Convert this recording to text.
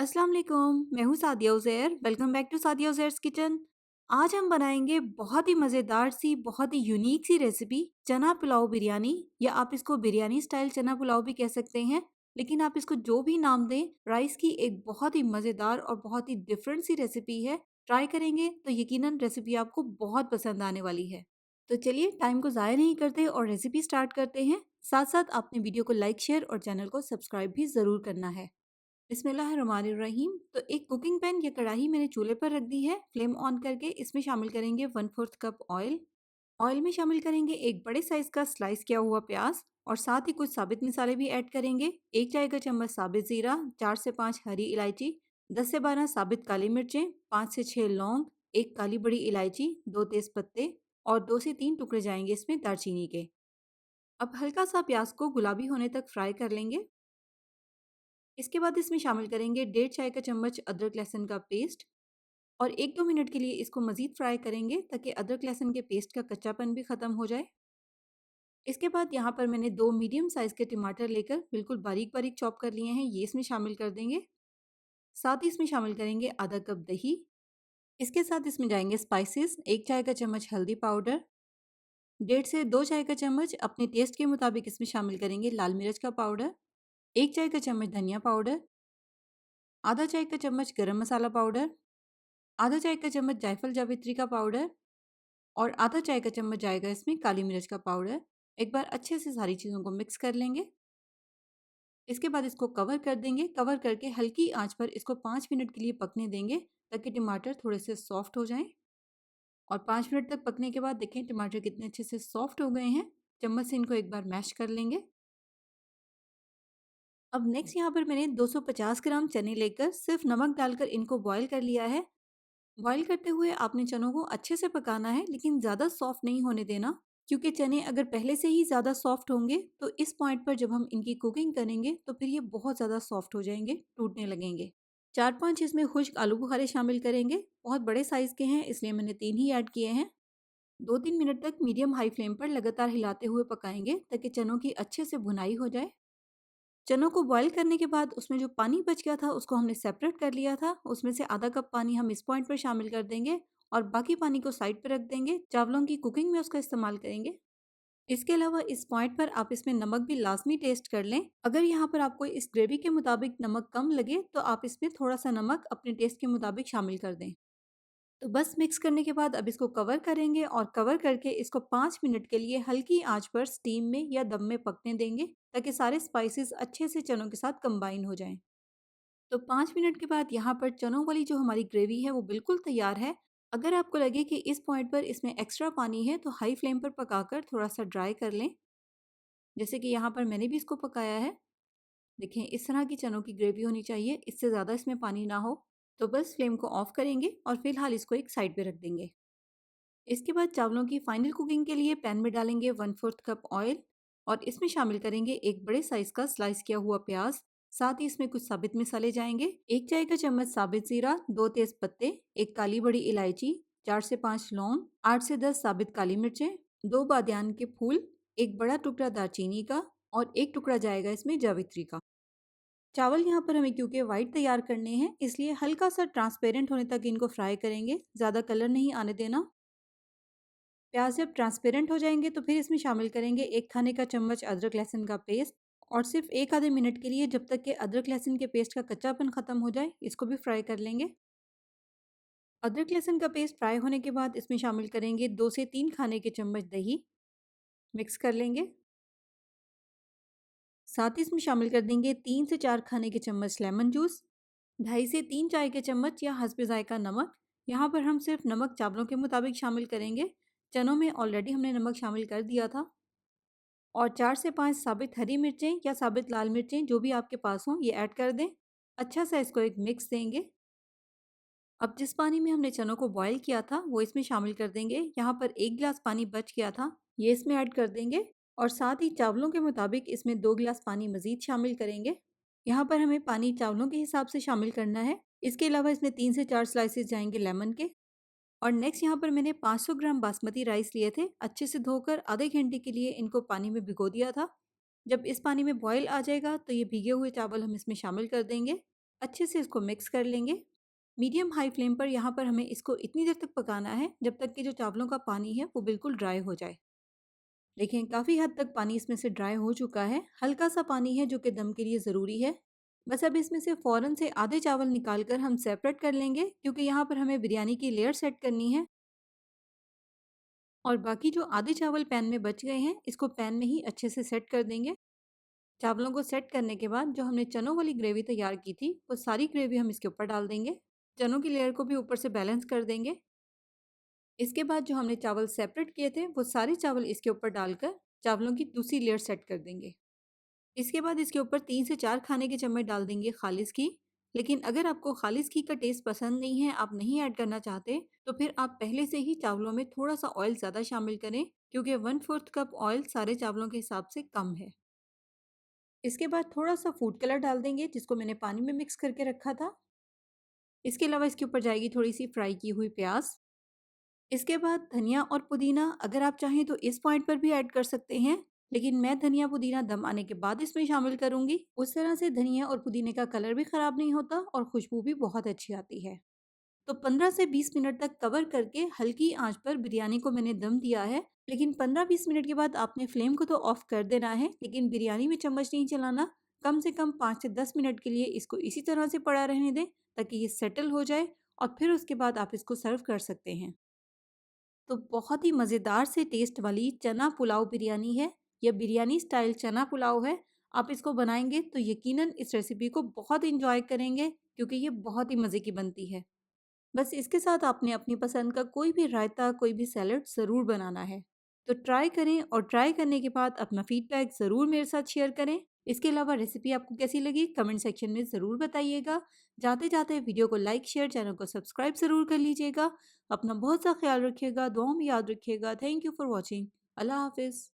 अस्सलाम वालेकुम, मैं हूँ Sadia Uzair. Welcome back to Sadia Uzair's kitchen. आज हम बनाएंगे बहुत ही मज़ेदार सी, बहुत ही यूनिक सी रेसिपी चना पुलाव बिरयानी, या आप इसको बिरयानी स्टाइल चना पुलाव भी कह सकते हैं। लेकिन आप इसको जो भी नाम दें, राइस की एक बहुत ही मज़ेदार और बहुत ही डिफरेंट सी रेसिपी है। ट्राई करेंगे तो यकीनन रेसिपी आपको बहुत पसंद आने वाली है। तो चलिए टाइम को ज़ाया नहीं करते और रेसिपी स्टार्ट करते हैं। साथ साथ आपने वीडियो को लाइक, शेयर और चैनल को सब्सक्राइब भी ज़रूर करना है। बिस्मिल्लाहिर्रहमानिर्रहीम। तो एक कुकिंग पैन या कढ़ाई मैंने चूल्हे पर रख दी है। फ्लेम ऑन करके इसमें शामिल करेंगे 1/4 कप ऑयल। ऑयल में शामिल करेंगे एक बड़े साइज का स्लाइस किया हुआ प्याज और साथ ही कुछ साबित मसाले भी ऐड करेंगे। एक चाय का चम्मच साबित ज़ीरा, 4 से 5 हरी इलायची, 10 से 12 साबित काली मिर्चें, 5 से 6 लौंग, एक काली बड़ी इलायची, 2 तेज पत्ते और 2 से 3 टुकड़े जाएंगे इसमें दालचीनी के। अब हल्का सा प्याज को गुलाबी होने तक फ्राई कर लेंगे। इसके बाद इसमें शामिल करेंगे 1.5 चाय का चम्मच अदरक लहसुन का पेस्ट और 1-2 मिनट के लिए इसको मज़ीद फ्राई करेंगे ताकि अदरक लहसुन के पेस्ट का कच्चापन भी ख़त्म हो जाए। इसके बाद यहाँ पर मैंने 2 मीडियम साइज़ के टमाटर लेकर बिल्कुल बारीक-बारीक चॉप कर लिए हैं, ये इसमें शामिल कर देंगे। साथ ही इसमें शामिल करेंगे आधा कप दही। इसके साथ इसमें जाएँगे स्पाइसेस, 1 चाय का चम्मच हल्दी पाउडर, 1.5 से 2 चाय का चम्मच अपने टेस्ट के मुताबिक इसमें शामिल करेंगे लाल मिर्च का पाउडर, 1 चाय का चम्मच धनिया पाउडर, आधा चाय का चम्मच गरम मसाला पाउडर, आधा चाय का चम्मच जायफल जावित्री का पाउडर और आधा चाय का चम्मच जाएगा इसमें काली मिर्च का पाउडर। एक बार अच्छे से सारी चीज़ों को मिक्स कर लेंगे। इसके बाद इसको कवर कर देंगे। कवर करके हल्की आंच पर इसको 5 मिनट के लिए पकने देंगे ताकि टमाटर थोड़े से सॉफ्ट हो जाएं। और 5 मिनट तक पकने के बाद देखें टमाटर कितने अच्छे से सॉफ्ट हो गए हैं। चम्मच से इनको एक बार मैश कर लेंगे। अब नेक्स्ट यहाँ पर मैंने 250 ग्राम चने लेकर सिर्फ नमक डालकर इनको बॉईल कर लिया है। बॉईल करते हुए आपने चनों को अच्छे से पकाना है, लेकिन ज़्यादा सॉफ्ट नहीं होने देना, क्योंकि चने अगर पहले से ही ज़्यादा सॉफ्ट होंगे तो इस पॉइंट पर जब हम इनकी कुकिंग करेंगे तो फिर ये बहुत ज़्यादा सॉफ्ट हो जाएंगे, टूटने लगेंगे। 4-5 इसमें खुश्क आलू बुखारे शामिल करेंगे। बहुत बड़े साइज़ के हैं इसलिए मैंने 3 ही ऐड किए हैं। 2-3 मिनट तक मीडियम हाई फ्लेम पर लगातार हिलाते हुए पकाएंगे ताकि चनों की अच्छे से भुनाई हो जाए। चनों को बॉईल करने के बाद उसमें जो पानी बच गया था उसको हमने सेपरेट कर लिया था। उसमें से आधा कप पानी हम इस पॉइंट पर शामिल कर देंगे और बाकी पानी को साइड पर रख देंगे। चावलों की कुकिंग में उसका इस्तेमाल करेंगे। इसके अलावा इस पॉइंट पर आप इसमें नमक भी लाजमी टेस्ट कर लें। अगर यहाँ पर आपको इस ग्रेवी के मुताबिक नमक कम लगे तो आप इसमें थोड़ा सा नमक अपने टेस्ट के मुताबिक शामिल कर दें। तो बस मिक्स करने के बाद अब इसको कवर करेंगे और कवर करके इसको 5 मिनट के लिए हल्की आंच पर स्टीम में या दम में पकने देंगे ताकि सारे स्पाइसेस अच्छे से चनों के साथ कंबाइन हो जाएं। तो 5 मिनट के बाद यहाँ पर चनों वाली जो हमारी ग्रेवी है वो बिल्कुल तैयार है। अगर आपको लगे कि इस पॉइंट पर इसमें एक्स्ट्रा पानी है तो हाई फ्लेम पर पकाकर थोड़ा सा ड्राई कर लें। जैसे कि यहाँ पर मैंने भी इसको पकाया है। देखें इस तरह की चनों की ग्रेवी होनी चाहिए, इससे ज़्यादा इसमें पानी ना हो। तो बस फ्लेम को ऑफ करेंगे और फिलहाल इसको एक साइड पे रख देंगे। इसके बाद चावलों की फाइनल कुकिंग के लिए पैन में डालेंगे 1/4 कप ऑयल और इसमें शामिल करेंगे एक बड़े साइज का स्लाइस किया हुआ प्याज। साथ ही इसमें कुछ साबित मिसाले जाएंगे। 1 चाय का चम्मच साबित जीरा, 2 तेज पत्ते, एक काली बड़ी इलायची, 4 से 5 लौंग, 8 से 10 साबित काली मिर्चें, 2 बादियान के फूल, एक बड़ा टुकड़ा दालचीनी का और एक टुकड़ा जाएगा इसमें जावित्री का। चावल यहाँ पर हमें क्योंकि वाइट तैयार करने हैं इसलिए हल्का सा ट्रांसपेरेंट होने तक इनको फ्राई करेंगे, ज़्यादा कलर नहीं आने देना। प्याज जब ट्रांसपेरेंट हो जाएंगे तो फिर इसमें शामिल करेंगे 1 खाने का चम्मच अदरक लहसुन का पेस्ट और सिर्फ एक आधे मिनट के लिए जब तक कि अदरक लहसुन के पेस्ट का कच्चापन ख़त्म हो जाए इसको भी फ्राई कर लेंगे। अदरक लहसुन का पेस्ट फ्राई होने के बाद इसमें शामिल करेंगे 2 से 3 खाने के चम्मच दही। मिक्स कर लेंगे। साथ ही इसमें शामिल कर देंगे 3 से 4 खाने के चम्मच लेमन जूस, 2.5 से 3 चाय के चम्मच या हस्बे जायका नमक। यहाँ पर हम सिर्फ नमक चावलों के मुताबिक शामिल करेंगे। चनों में ऑलरेडी हमने नमक शामिल कर दिया था। और 4 से 5 साबित हरी मिर्चें या साबित लाल मिर्चें जो भी आपके पास हों ये ऐड कर दें। अच्छा सा इसको एक मिक्स देंगे। अब जिस पानी में हमने चनों को बॉईल किया था वो इसमें शामिल कर देंगे। यहाँ पर 1 गिलास पानी बच गया था, ये इसमें ऐड कर देंगे। और साथ ही चावलों के मुताबिक इसमें 2 गिलास पानी मज़ीद शामिल करेंगे। यहाँ पर हमें पानी चावलों के हिसाब से शामिल करना है। इसके अलावा इसमें 3 से 4 स्लाइसेस जाएंगे लेमन के। और नेक्स्ट यहाँ पर मैंने 500 ग्राम बासमती राइस लिए थे, अच्छे से धोकर आधे घंटे के लिए इनको पानी में भिगो दिया था। जब इस पानी में बॉयल आ जाएगा तो ये भीगे हुए चावल हम इसमें शामिल कर देंगे। अच्छे से इसको मिक्स कर लेंगे। मीडियम हाई फ्लेम पर यहाँ पर हमें इसको इतनी देर तक पकाना है जब तक कि जो चावलों का पानी है वो बिल्कुल ड्राई हो जाए। देखें काफ़ी हद तक पानी इसमें से ड्राई हो चुका है, हल्का सा पानी है जो कि दम के लिए ज़रूरी है। बस अब इसमें से फ़ौरन से आधे चावल निकाल कर हम सेपरेट कर लेंगे, क्योंकि यहाँ पर हमें बिरयानी की लेयर सेट करनी है। और बाकी जो आधे चावल पैन में बच गए हैं, इसको पैन में ही अच्छे से सेट कर देंगे। चावलों को सेट करने के बाद जो हमने चनों वाली ग्रेवी तैयार की थी, वो सारी ग्रेवी हम इसके ऊपर डाल देंगे। चनों की लेयर को भी ऊपर से बैलेंस कर देंगे। इसके बाद जो हमने चावल सेपरेट किए थे, वो सारे चावल इसके ऊपर डालकर चावलों की दूसरी लेयर सेट कर देंगे। इसके बाद इसके ऊपर 3 से 4 खाने के चम्मच डाल देंगे खालिस घी। लेकिन अगर आपको खालिस घी का टेस्ट पसंद नहीं है, आप नहीं ऐड करना चाहते, तो फिर आप पहले से ही चावलों में थोड़ा-सा ऑयल ज़्यादा शामिल करें, क्योंकि 1/4 कप ऑयल सारे चावलों के हिसाब से कम है। इसके बाद थोड़ा-सा फूड कलर डाल देंगे, जिसको मैंने पानी में मिक्स करके रखा था। इसके अलावा इसके ऊपर जाएगी थोड़ी-सी फ्राई की हुई प्याज़। इसके बाद धनिया और पुदीना अगर आप चाहें तो इस पॉइंट पर भी ऐड कर सकते हैं, लेकिन मैं धनिया पुदीना दम आने के बाद इसमें शामिल करूंगी। उस तरह से धनिया और पुदीने का कलर भी खराब नहीं होता और खुशबू भी बहुत अच्छी आती है। तो 15 से 20 मिनट तक कवर करके हल्की आंच पर बिरयानी को मैंने दम दिया है। लेकिन 15-20 मिनट के बाद आपने फ्लेम को तो ऑफ कर देना है, लेकिन बिरयानी में चम्मच नहीं चलाना। कम से कम 5 से 10 मिनट के लिए इसको इसी तरह से पड़ा रहने दें, ताकि ये सेटल हो जाए और फिर उसके बाद आप इसको सर्व कर सकते हैं। तो बहुत ही मज़ेदार से टेस्ट वाली चना पुलाव बिरयानी है। यह बिरयानी स्टाइल चना पुलाव है। आप इसको बनाएँगे तो यकीनन इस रेसिपी को बहुत एन्जॉय करेंगे, क्योंकि ये बहुत ही मज़े की बनती है। बस इसके साथ आपने अपनी पसंद का कोई भी रायता, कोई भी सैलेड ज़रूर बनाना है। तो ट्राई करें और ट्राई करने के बाद अपना फीडबैक ज़रूर मेरे साथ शेयर करें। इसके अलावा रेसिपी आपको कैसी लगी कमेंट सेक्शन में ज़रूर बताइएगा। जाते-जाते वीडियो को लाइक, शेयर, चैनल को सब्सक्राइब ज़रूर कर लीजिएगा। अपना बहुत सा ख्याल रखिएगा, दुआओं में याद रखिएगा। Thank you for watching. अल्लाह हाफ़िज़।